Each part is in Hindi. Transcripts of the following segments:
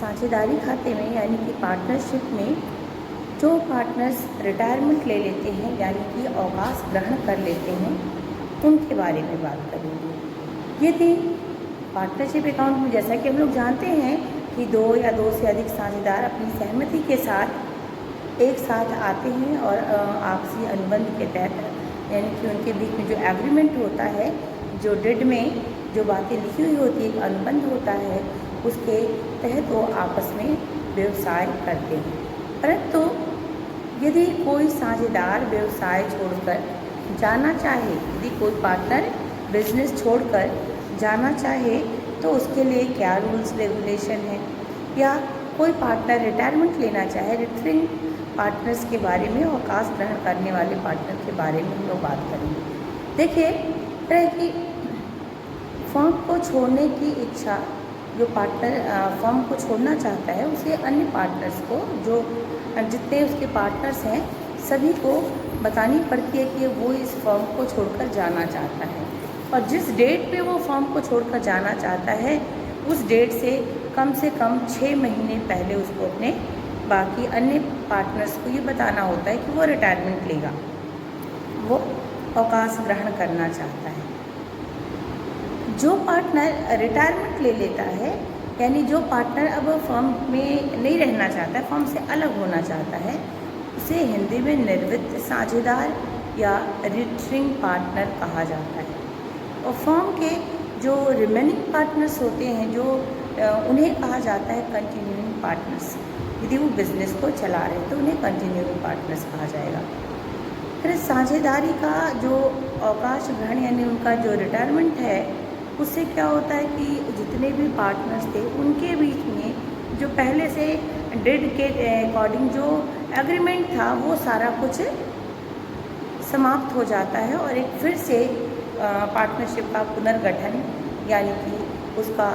साझेदारी खाते में यानी कि पार्टनरशिप में जो पार्टनर्स रिटायरमेंट ले लेते हैं यानी कि अवकाश ग्रहण कर लेते हैं उनके बारे में बात करेंगे। यदि पार्टनरशिप अकाउंट में, जैसा कि हम लोग जानते हैं कि 2 या 2 से अधिक साझेदार अपनी सहमति के साथ एक साथ आते हैं और आपसी अनुबंध के तहत यानी कि उनके बीच में जो एग्रीमेंट होता है, जो डेड में जो बातें लिखी हुई होती है, एक अनुबंध होता है, उसके तहत वो आपस में व्यवसाय करते हैं। परंतु यदि कोई साझेदार व्यवसाय छोड़कर जाना चाहे, यदि कोई पार्टनर बिजनेस छोड़कर जाना चाहे तो उसके लिए क्या रूल्स रेगुलेशन है, या कोई पार्टनर रिटायरमेंट लेना चाहे, रिटायरिंग पार्टनर्स के बारे में, अवकाश ग्रहण करने वाले पार्टनर के बारे में हम लोग बात करेंगे। देखिए, तरह की फर्म को छोड़ने की इच्छा, जो पार्टनर फर्म को छोड़ना चाहता है उसे अन्य पार्टनर्स को, जो जितने उसके पार्टनर्स हैं सभी को बतानी पड़ती है कि वो इस फर्म को छोड़कर जाना चाहता है, और जिस डेट पे वो फर्म को छोड़कर जाना चाहता है उस डेट से कम 6 महीने पहले उसको अपने बाकी अन्य पार्टनर्स को ये बताना होता है कि वो रिटायरमेंट लेगा, वो अवकाश ग्रहण करना चाहता है। जो पार्टनर रिटायरमेंट ले लेता है यानी जो पार्टनर अब फर्म में नहीं रहना चाहता है, फर्म से अलग होना चाहता है, उसे हिंदी में निर्वृत्त साझेदार या रिटायरिंग पार्टनर कहा जाता है। और फर्म के जो रिमेनिंग पार्टनर्स होते हैं, जो उन्हें कहा जाता है कंटिन्यूइंग पार्टनर्स। यदि वो बिज़नेस को चला रहे हैं तो उन्हें कंटिन्यूइंग पार्टनर्स कहा जाएगा। फिर साझेदारी का जो अवकाश ग्रहण यानी उनका जो रिटायरमेंट है, उससे क्या होता है कि जितने भी पार्टनर्स थे उनके बीच में जो पहले से डेड के अकॉर्डिंग जो एग्रीमेंट था वो सारा कुछ समाप्त हो जाता है और एक फिर से पार्टनरशिप का पुनर्गठन यानी कि उसका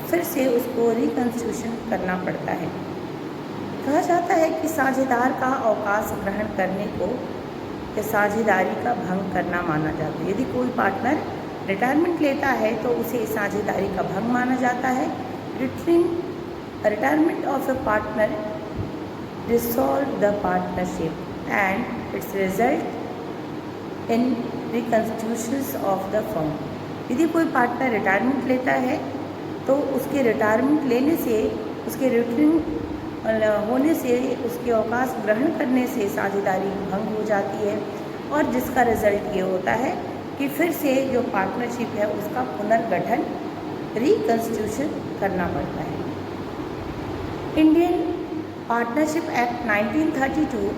फिर से उसको रिकन्स्टिट्यूशन करना पड़ता है। कहा जाता है कि साझेदार का अवकाश ग्रहण करने को या साझेदारी का भंग करना माना जाता है। यदि कोई पार्टनर रिटायरमेंट लेता है तो उसे साझेदारी का भंग माना जाता है। Retirement of a partner dissolve the partnership and its result in reconstitutions of the firm. यदि कोई पार्टनर रिटायरमेंट लेता है तो उसके रिटायरमेंट लेने से, उसके रिटायरिंग होने से, उसके अवकाश ग्रहण करने से साझेदारी भंग हो जाती है और जिसका रिजल्ट ये होता है कि फिर से जो पार्टनरशिप है उसका पुनर्गठन, रिकन्स्टिट्यूशन करना पड़ता है। इंडियन पार्टनरशिप एक्ट 1932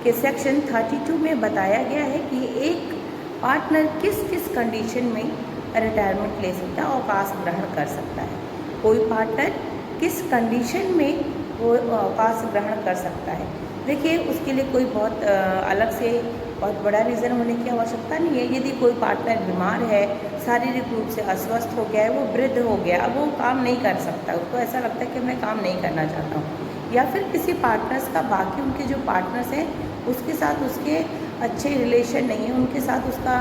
के सेक्शन 32 में बताया गया है कि एक पार्टनर किस किस कंडीशन में रिटायरमेंट ले सकता है, अवकाश ग्रहण कर सकता है। कोई पार्टनर किस कंडीशन में वो अवकाश ग्रहण कर सकता है। देखिए, उसके लिए कोई बहुत अलग से बहुत बड़ा रीज़न होने की आवश्यकता नहीं है। यदि कोई पार्टनर बीमार है, शारीरिक रूप से अस्वस्थ हो गया है, वो वृद्ध हो गया, अब वो काम नहीं कर सकता, उसको ऐसा लगता है कि मैं काम नहीं करना चाहता हूँ, या फिर किसी पार्टनर्स का बाकी उनके जो पार्टनर्स हैं उसके साथ उसके अच्छे रिलेशन नहीं है, उनके साथ उसका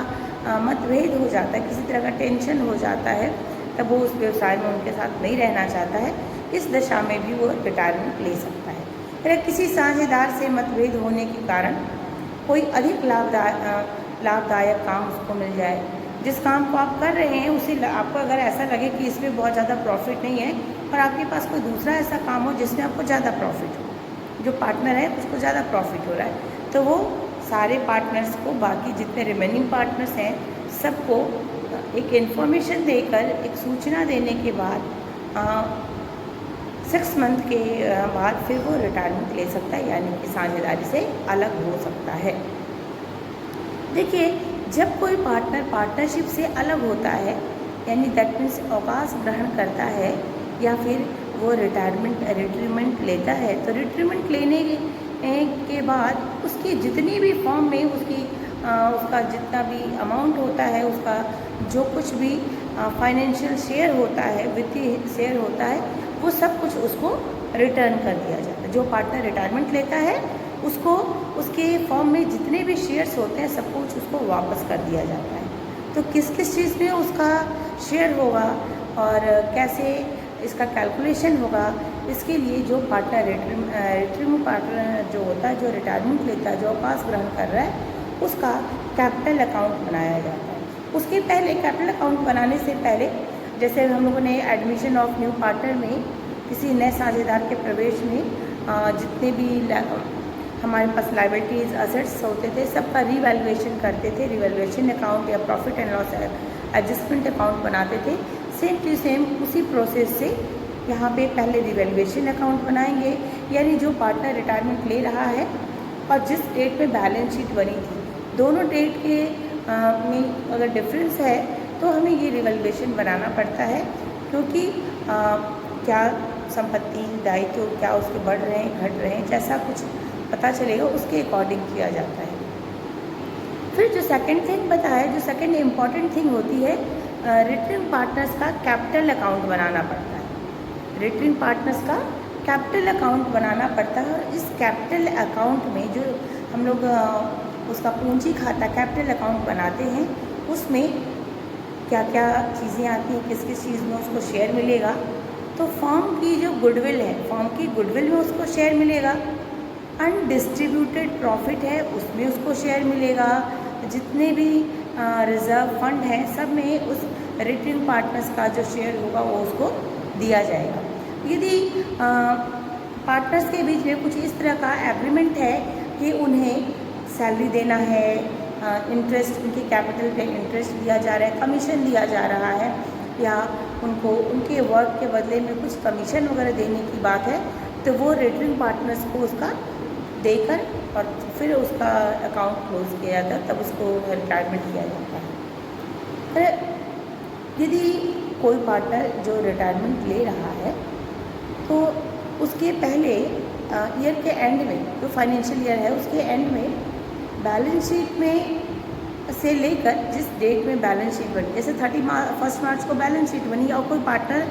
मतभेद हो जाता है, किसी तरह का टेंशन हो जाता है, तब वो उस व्यवसाय में उनके साथ नहीं रहना चाहता है। इस दशा में भी वो रिटायरमेंट ले सकता है। फिर किसी साझेदार से मतभेद होने के कारण कोई अधिक लाभदायक काम उसको मिल जाए, जिस काम को आप कर रहे हैं उसे आपको अगर ऐसा लगे कि इसमें बहुत ज़्यादा प्रॉफिट नहीं है और आपके पास कोई दूसरा ऐसा काम हो जिसमें आपको ज़्यादा प्रॉफिट हो, जो पार्टनर है उसको ज़्यादा प्रॉफिट हो रहा है, तो वो सारे पार्टनर्स को, बाकी जितने रिमेनिंग पार्टनर्स हैं सबको एक इन्फॉर्मेशन देकर, एक सूचना देने के बाद 6 मंथ के बाद फिर वो रिटायरमेंट ले सकता है, यानी कि साझेदारी से अलग हो सकता है। देखिए, जब कोई पार्टनर पार्टनरशिप से अलग होता है यानी दैट मीन्स अवकाश ग्रहण करता है या फिर वो रिटायरमेंट लेता है, तो रिटायरमेंट लेने के बाद उसकी जितनी भी फर्म में उसका जितना भी अमाउंट होता है, उसका जो कुछ भी फाइनेंशियल शेयर होता है, वित्तीय शेयर होता है, वो सब कुछ उसको रिटर्न कर दिया जाता है। जो पार्टनर रिटायरमेंट लेता है उसको उसके फर्म में जितने भी शेयर्स होते हैं सब कुछ उसको वापस कर दिया जाता है। तो किस किस चीज़ में उसका शेयर होगा और कैसे इसका कैलकुलेशन होगा, इसके लिए जो पार्टनर रिटायरमेंट पार्टनर जो होता है, जो रिटायरमेंट लेता है, जो अवकाश ग्रहण कर रहा है, उसका कैपिटल अकाउंट बनाया जाता है। उसके पहले कैपिटल अकाउंट बनाने से पहले, जैसे हम लोगों ने एडमिशन ऑफ न्यू पार्टनर में किसी नए साझेदार के प्रवेश में जितने भी हमारे पास लायबिलिटीज़ असेट्स होते थे, सबका रीवैल्यूएशन करते थे। रीवैल्यूएशन अकाउंट या profit and loss adjustment account बनाते थे। सेम टू सेम उसी प्रोसेस से यहाँ पे पहले रीवैल्यूएशन अकाउंट बनाएंगे, यानी जो पार्टनर रिटायरमेंट ले रहा है और जिस डेट में बैलेंस शीट बनी थी, दोनों डेट के में अगर डिफरेंस है तो हमें ये रिवैल्यूएशन बनाना पड़ता है, क्योंकि क्या संपत्ति दायित्व क्या उसके बढ़ रहे हैं, घट रहे हैं, जैसा कुछ पता चलेगा उसके अकॉर्डिंग किया जाता है। फिर जो सेकंड थिंग बताया, जो सेकंड इम्पॉर्टेंट थिंग होती है, रिटर्न पार्टनर्स का कैपिटल अकाउंट बनाना पड़ता है। रिटर्न पार्टनर्स का कैपिटल अकाउंट बनाना पड़ता है, और इस कैपिटल अकाउंट में जो हम लोग उसका पूंजी खाता कैपिटल अकाउंट बनाते हैं, उसमें क्या क्या चीज़ें आती हैं, किस किस चीज़ में उसको शेयर मिलेगा। तो फर्म की जो गुडविल है, फर्म की गुडविल में उसको शेयर मिलेगा। अनडिस्ट्रीब्यूटेड प्रॉफिट है, उसमें उसको शेयर मिलेगा। जितने भी रिज़र्व फंड हैं, सब में उस रिटर्न पार्टनर्स का जो शेयर होगा वो उसको दिया जाएगा। यदि पार्टनर्स के बीच में कुछ इस तरह का एग्रीमेंट है कि उन्हें सैलरी देना है, इंटरेस्ट उनके कैपिटल पे इंटरेस्ट दिया जा रहा है, कमीशन दिया जा रहा है, या उनको उनके वर्क के बदले में कुछ कमीशन वगैरह देने की बात है, तो वो रिटर्न पार्टनर्स को उसका देकर और फिर उसका अकाउंट क्लोज किया जाता है, तब उसको रिटायरमेंट किया जाता है। फिर यदि कोई पार्टनर जो रिटायरमेंट ले रहा है, तो उसके पहले ईयर के एंड में, जो फाइनेंशियल ईयर है उसके एंड में बैलेंस शीट में से लेकर जिस डेट में बैलेंस शीट बनी, जैसे 31 मार्च को बैलेंस शीट बनी, और कोई पार्टनर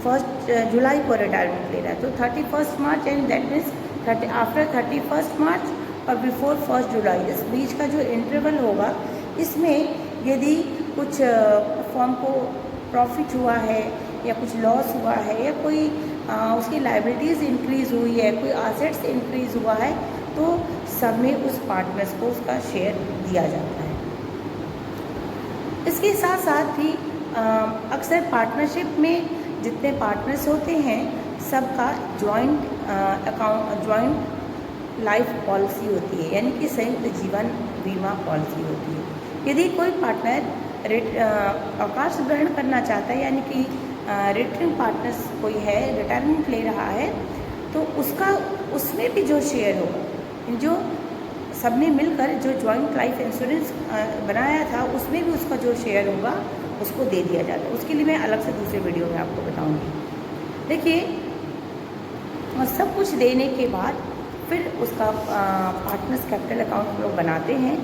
1 जुलाई को रिटायरमेंट ले रहा है, तो 31 मार्च एंड दैट मीन्स आफ्टर 31 मार्च और बिफोर 1 जुलाई, इस बीच का जो इंटरवल होगा, इसमें यदि कुछ फर्म को प्रॉफिट हुआ है या कुछ लॉस हुआ है, या कोई उसकी लायबिलिटीज़ इंक्रीज़ हुई है, कोई एसेट्स इंक्रीज़ हुआ है, तो सब में उस पार्टनर्स को उसका शेयर दिया जाता है। इसके साथ साथ ही अक्सर पार्टनरशिप में जितने पार्टनर्स होते हैं, सबका joint account, joint life policy होती है, यानी कि संयुक्त जीवन बीमा पॉलिसी होती है। यदि कोई पार्टनर अवकाश ग्रहण करना चाहता है, यानी कि रिटर्न पार्टनर्स कोई है, रिटायरमेंट ले रहा है, तो उसमें भी जो शेयर होगा, जो सबने मिलकर जो जॉइंट लाइफ इंश्योरेंस बनाया था, उसमें भी उसका जो शेयर होगा उसको दे दिया जाता है। उसके लिए मैं अलग से दूसरे वीडियो में आपको बताऊंगी। देखिए, और सब कुछ देने के बाद फिर उसका पार्टनर्स कैपिटल अकाउंट हम लोग बनाते हैं।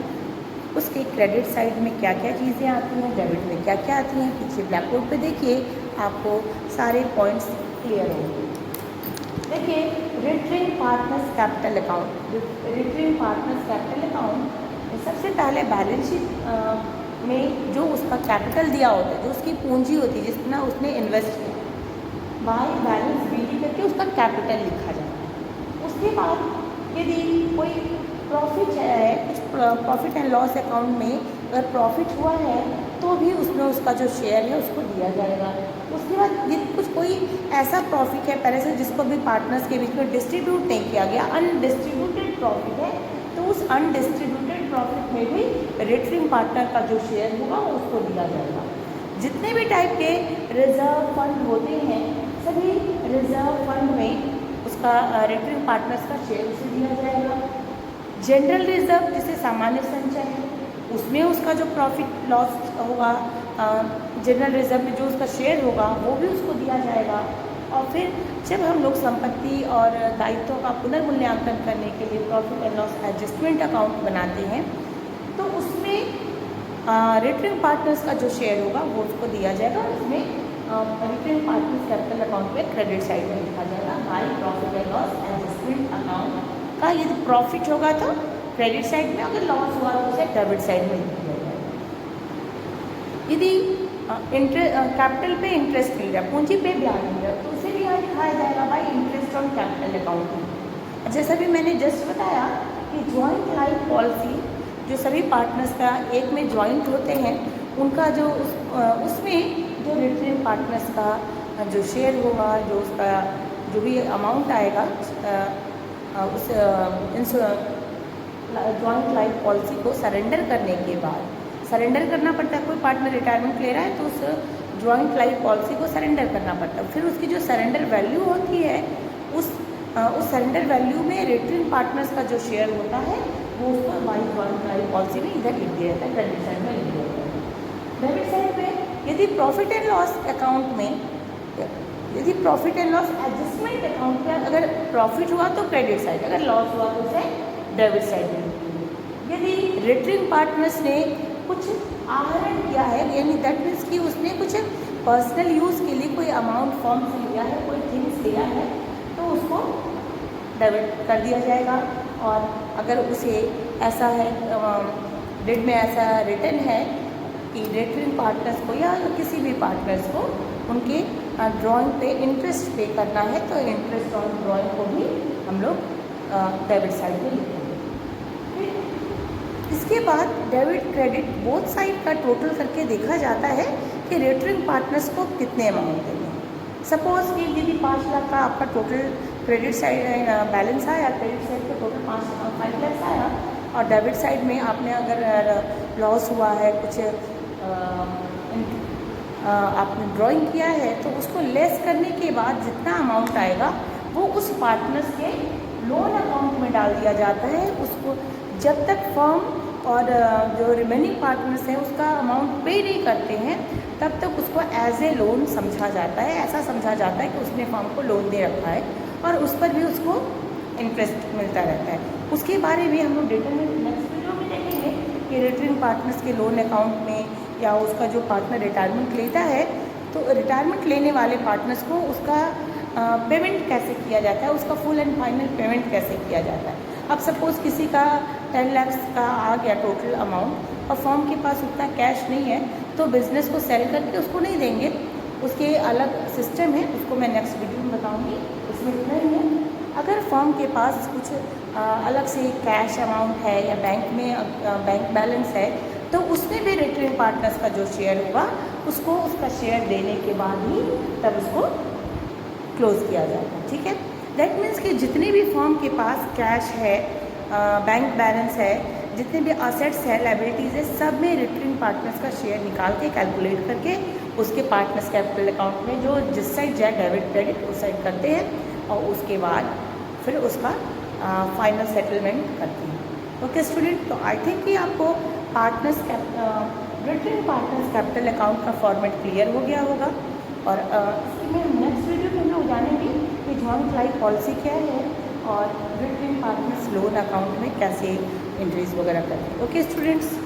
उसके क्रेडिट साइड में क्या क्या चीज़ें आती हैं, डेबिट में क्या क्या आती हैं, पीछे ब्लैक बोर्ड पे देखिए, आपको सारे पॉइंट्स क्लियर होंगे। देखिए, return partners capital account, return partners capital account सबसे पहले बैलेंस शीट में जो उसका कैपिटल दिया होता है, जो उसकी पूंजी होती है, जितना उसने इन्वेस्ट किया, बाय बैलेंस बीडी करके उसका कैपिटल लिखा जाता है। उसके बाद यदि कोई प्रॉफिट है, कुछ प्रॉफिट एंड लॉस अकाउंट में अगर प्रॉफिट हुआ है, तो भी उसमें उसका जो शेयर है उसको दिया जाएगा। उसके बाद यदि कुछ कोई ऐसा प्रॉफिट है पहले से जिसको भी पार्टनर्स के बीच में डिस्ट्रीब्यूट नहीं किया गया, अनडिस्ट्रीब्यूटेड प्रॉफिट है, तो उस अनडिस्ट्रीब्यूटेड प्रॉफिट में भी रिटर्निंग पार्टनर का जो शेयर होगा उसको दिया जाएगा। जितने भी टाइप के रिजर्व फंड होते हैं, सभी रिजर्व फंड में उसका रिटर्निंग पार्टनर्स का शेयर उसे दिया जाएगा। जनरल रिजर्व जिसे सामान्य संचय है, उसमें उसका जो प्रॉफिट लॉस होगा, जनरल रिजर्व में जो उसका शेयर होगा वो भी उसको दिया जाएगा। और फिर जब हम लोग संपत्ति और दायित्वों का पुनर्मूल्यांकन करने के लिए profit and loss adjustment account बनाते हैं, तो उसमें रिटर्निंग पार्टनर्स का जो शेयर होगा वो उसको दिया जाएगा। उसमें रिटर्निंग पार्टनर्स कैपिटल अकाउंट में क्रेडिट साइड में लिखा जाएगा by profit and loss adjustment account का। यदि प्रॉफिट होगा तो क्रेडिट साइड में, अगर लॉस हुआ तो उसे डेबिट साइड में लिखा जाएगा। यदि कैपिटल पे इंटरेस्ट मिल रहा है, पूंजी पे ब्याज मिल रहा है, तो उसे भी यहाँ दिखाया जाएगा bye interest on capital account में। जैसा भी मैंने जस्ट बताया कि जॉइंट लाइफ पॉलिसी जो सभी पार्टनर्स का एक में जॉइंट होते हैं, उनका जो उसमें जो रिटेन पार्टनर्स का जो शेयर होगा, जो उसका जो भी अमाउंट आएगा उस जॉइंट लाइफ पॉलिसी को सरेंडर करने के बाद, सरेंडर करना पड़ता है। कोई पार्टनर रिटायरमेंट ले रहा है तो उस जॉइंट लाइफ पॉलिसी को सरेंडर करना पड़ता है। फिर उसकी जो सरेंडर वैल्यू होती है, उस सरेंडर वैल्यू में रिटेन पार्टनर्स का जो शेयर होता है वो उसको हमारी जॉइंट लाइफ पॉलिसी में इधर लिख दिया जाता है, क्रेडिट साइड में लिख दिया जाता है। डेबिट साइड में यदि प्रॉफिट एंड लॉस अकाउंट में, यदि profit and loss adjustment account में अगर प्रॉफिट हुआ तो क्रेडिट साइड, अगर लॉस हुआ तो उसे डेबिट साइड में। यदि रिटेनिंग पार्टनर्स ने कुछ आहरण किया है, यानी दैट मीन्स कि उसने कुछ पर्सनल यूज़ के लिए कोई अमाउंट फॉर्म से लिया है, कोई थिंग्स लिया है, तो उसको डेबिट कर दिया जाएगा। और अगर उसे ऐसा है डेट में ऐसा रिटर्न है कि रिटेनिंग पार्टनर्स को या किसी भी पार्टनर्स को उनके ड्राइंग पे इंटरेस्ट पे करना है, तो इंटरेस्ट ऑन ड्राइंग को भी हम लोग डेबिट साइड में लिखेंगे। इसके बाद डेबिट क्रेडिट बोथ साइड का टोटल करके देखा जाता है कि रिटेनिंग पार्टनर्स को कितने अमाउंट देंगे। सपोज कि यदि 5 लाख का आपका टोटल क्रेडिट साइड बैलेंस आया, क्रेडिट साइड का टोटल 5 लाख आया, और डेबिट साइड में आपने अगर लॉस हुआ है, कुछ आपने ड्राइंग किया है, तो उसको लेस करने के बाद जितना अमाउंट आएगा वो उस पार्टनर्स के लोन अकाउंट में डाल दिया जाता है। उसको जब तक फर्म और जो रिमेनिंग पार्टनर्स हैं उसका अमाउंट पे नहीं करते हैं, तब तक उसको एज ए लोन समझा जाता है। ऐसा समझा जाता है कि उसने फर्म को लोन दे रखा है और उस पर भी उसको इंटरेस्ट मिलता रहता है। उसके बारे में हम लोग डिटेल में नेक्स्ट वीडियो में देखेंगे कि रिटेनिंग पार्टनर्स के लोन अकाउंट में, या उसका जो पार्टनर रिटायरमेंट लेता है तो रिटायरमेंट लेने वाले पार्टनर्स को उसका पेमेंट कैसे किया जाता है, उसका फुल एंड फाइनल पेमेंट कैसे किया जाता है। अब सपोज़ किसी का 10 लाख का आ गया टोटल अमाउंट और फर्म के पास उतना कैश नहीं है, तो बिज़नेस को सेल करके उसको नहीं देंगे, उसके अलग सिस्टम है, उसको मैं नेक्स्ट वीडियो में बताऊंगी। इसमें इतना ही है। अगर फर्म के पास कुछ अलग से कैश अमाउंट है या बैंक में बैंक बैलेंस है, तो उसमें भी रिटेनिंग पार्टनर्स का जो शेयर होगा उसको उसका शेयर देने के बाद ही तब उसको क्लोज़ किया जाएगा। ठीक है, दैट मीन्स कि जितने भी फर्म के पास कैश है, बैंक बैलेंस है, जितने भी असेट्स है, लायबिलिटीज़ है, सब में रिटेनिंग पार्टनर्स का शेयर निकाल के कैलकुलेट करके उसके पार्टनर्स कैपिटल अकाउंट में जो जिस साइड जाए डेबिट क्रेडिट उस साइड करते हैं और उसके बाद फिर उसका फाइनल सेटलमेंट करते हैं। ओके स्टूडेंट, तो आई थिंक कि आपको partners retaining partners capital account का फॉर्मेट क्लियर हो गया होगा। और इसमें नेक्स्ट वीडियो में हम लोग जानेंगे कि जॉइंट लाइफ पॉलिसी क्या है और रिटेनिंग पार्टनर्स लोन अकाउंट में कैसे एंट्रीज वगैरह करते हैं। Okay students.